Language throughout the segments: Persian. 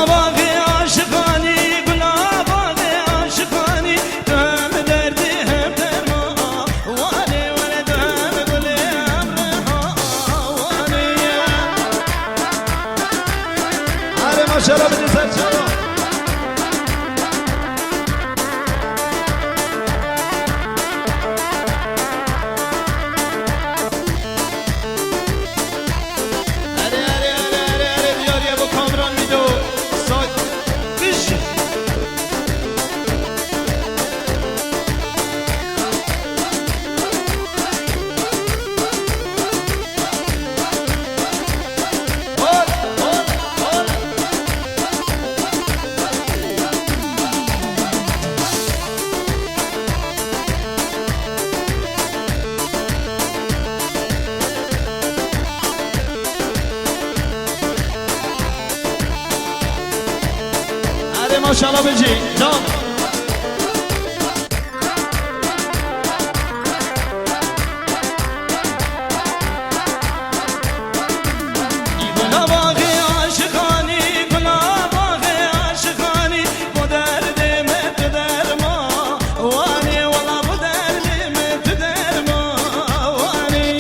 باغی عاشقانی گلا باغی عاشقانی دم دردی هم درما وانی ولی دم گلی امرها وانی آره ماشاءالله بدی سرچارو ماشاءالله بجی جان گلا باغی عاشقانی گلا باغی عاشقانی با دردم تو درما وانی والا با دردم تو درما وانی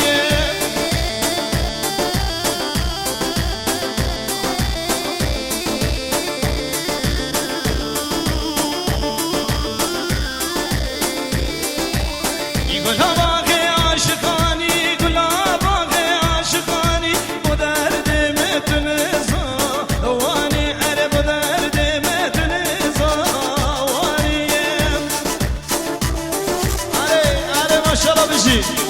گلا باغی عاشقانی گلا باغی عاشقانی با دردم تو نزا وانی اره با دردم تو نزا وانی اره ماشاءالله بشی